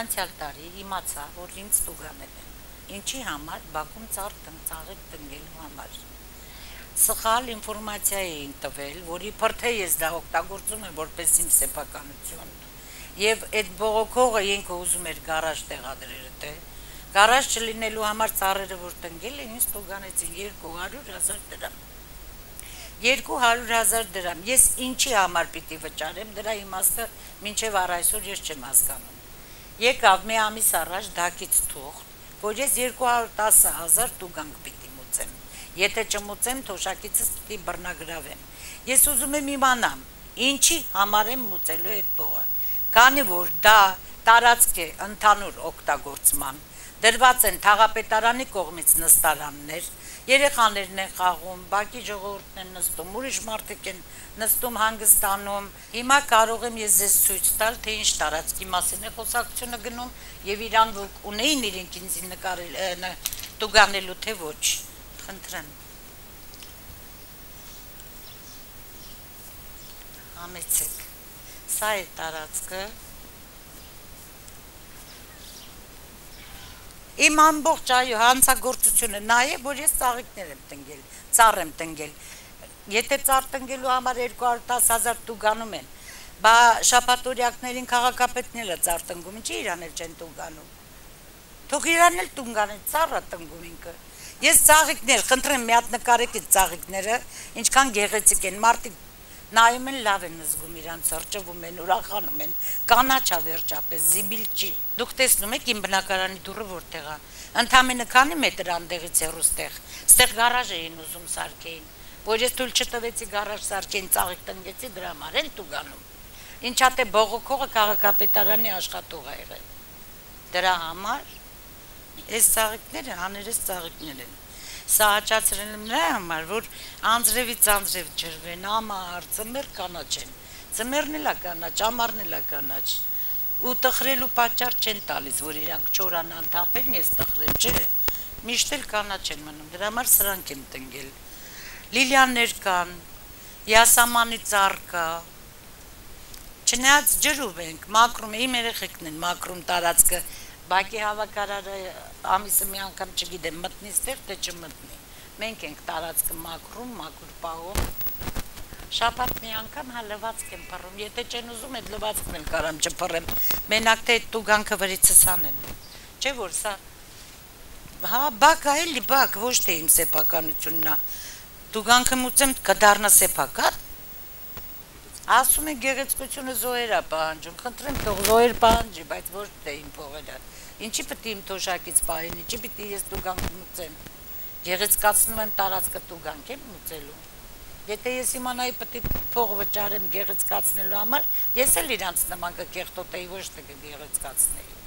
անցյալ տարի իմացա, որ ինձ տուգանել են։ Ինչի համար, Բաքում ծաղիկ տնկելու համար։ Սխալ ինֆորմացիա էին տվել, որի փրթե ես դա օգտագործում եմ որպես իմ սեփականություն։ Եվ այդ բողոքողը ինքը ուզում էր գարաժ տեղադրել դե։ Գարաժ չլինելու համար ծառերը որ տնկել են, ինձ տուգանեցին 200,000 դրամ։ 200,000 դրամ։ Ես ինչի համար պիտի վճարեմ, դրա իմաստը մինչև առայսօր ես չեմ հասկանում։ Եկավ մի ամիս առաջ դակից թուղթ, որ ես 210,000 տուգանք պիտի մուծեմ։ Եթե չմուծեմ, թոշակիցս պիտի բռնագրավեմ։ Ես ուզում եմ իմանամ, ինչի համար եմ մուծելու այդ փողը։ Քանի որ դա տարածք է ընդհանուր օգտագործման։ Դրված են թաղապետարանի կողմից նստարաններ, երեխաներն են խաղում, բակի ժողովուրդն են նստում, ուրիշ մարդիկ են նստում հանգստանում։ Հիմա կարող եմ ես ձեզ ցույց տալ, թե ինչ տարածքի մասին է խոսակցությունը գնում եւ իրանք ունեին իրենք ինձ նկարել տուգանելու թե ոչ։ Խնդրեմ։ Համեցեք։ Սա է տարածքը։ Իմ ամբողջ այո հանցագործությունը նա է, որ ես ծաղիկներ եմ տնկել, ծառ եմ տնկել։ Եթե ծառ տնկելու համար 210,000 տուգանում են, բա շաբաթօրյակներին քաղաքապետները ծառ տնկում, ինչի իրան էլ չեն տուգանում։ Թող իրան էլ տուգանեն, ծառը տնկում ինքը։ Ես ծաղիկներ, խնդրեմ մի հատ նկարեք այդ ծաղիկները, ինչքան գեղեցիկ են, մարդիկ նայում են, լավ են զգում իրանց, հրճվում են, ուրախանում են, կանաչ է վերջապես, զիբիլ չի։ Դուք տեսնում եք իմ բնակարանի դուռը որտեղ է։ Ընդամենը քանի մետր այնտեղից հեռու ստեղ գարաժ էին ուզում սարքեին, որ ես թույլ չտվեցի գարաժ սարքեին, ծաղիկ տնկեցի, դրա համար են տուգանում։ Ինչա թե բողոքողը քաղաքապետարանի աշխատող է եղել։ Դրա համար այս ծաղիկները աներես ծաղիկներ են։ Սա հաճացրել եմ նրա համար, որ անձրևից անձրև ջրվեն, ամառ, ձմեռ կանաչ են։ Ձմեռն էլ է կանաչ, ամառն էլ է կանաչ։ Ու տխրելու պատճառ չեն տալիս, որ իրանք չորանան թափեն, ես տխրեմ, չէ։ Միշտ էլ կանաչ են մնում, դրա համար սրանք եմ տնկել։ Լիլիաներ կան, յասամանի ծառ կա։ Չնայած ջրով ենք, մաքրում, իմ երեխեքն են մաքրում տարածքը։ Բակի հավաքարարը ամիսը մի անգամ չգիտեմ մտնի ստեղ թե չմտնի։ Մենք ենք տարածքը մաքրում, մաքուր պահում։ Շաբաթ մի անգամ հա լվացք եմ փռում, եթե չեն ուզում այդ լվացքն էլ կարամ չփռեմ։ Մենակ թե այդ տուգանքը վրիցս անեմ։ Չէ որ սա հա բակ է էլի բակ, ոչ թե իմ սեփականությունն է։ Տուգանքը մուծեմ կդառնա սեփական։ Ասում են գեղեցկությունը զոհեր է պահանջում, խնդրեմ թող զոհեր պահանջի, բայց ոչ թե իմ փողերը։ Ինչի պիտի իմ թոշակից պահեն, ինչի պիտի ես տուգանք մուծեմ։ Գեղեցկացնում եմ տարածքը տուգանք եմ մուծելու։ Եթե ես իմանայի պիտի փող վճարեմ գեղեցկացնելու համար, ես էլ իրանց նման կկեղտոտեի, ոչ թե կգեղեցկացնեի։